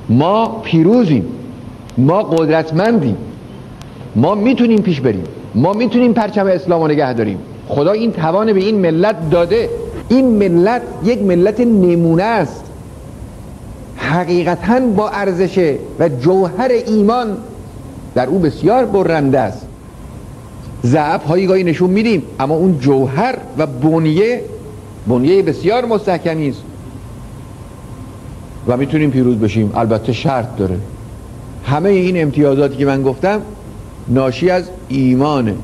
ما پیروزیم، ما قدرتمندیم، ما میتونیم پیش بریم، ما میتونیم پرچم اسلام رو نگه داریم. خدا این توان به این ملت داده. این ملت یک ملت نمونه است، حقیقتاً با ارزشه و جوهر ایمان در او بسیار برنده است. ضعف هایی گاهی نشون میدیم، اما اون جوهر و بنیه بسیار مستحکمی است و میتونیم پیروز بشیم. البته شرط داره. همه این امتیازاتی که من گفتم ناشی از ایمانه.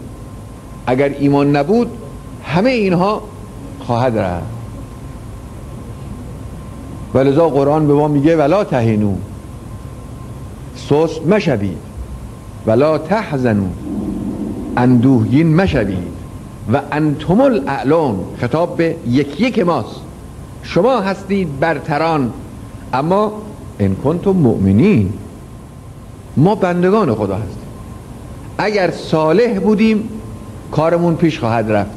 اگر ایمان نبود همه اینها خواهد رفت. ولذا قرآن به ما میگه ولا تهنوا، سست مشوید، ولا تحزنوا، اندوهگین مشوید، و انتم الاعلون، خطاب به یک ماست، شما هستید برتران. اما ان کنتم مؤمنین، ما بندگان خدا هستیم. اگر صالح بودیم کارمون پیش خواهد رفت،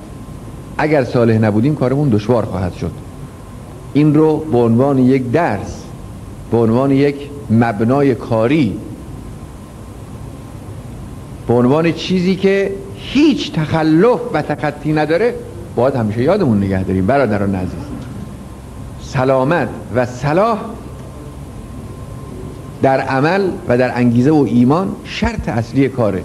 اگر صالح نبودیم کارمون دشوار خواهد شد. این رو به عنوان یک درس، به عنوان یک مبنای کاری، به عنوان چیزی که هیچ تخلف و تخطی نداره باید همیشه یادمون نگه داریم. برادران عزیز، سلامت و صلاح در عمل و در انگیزه و ایمان شرط اصلی کاره.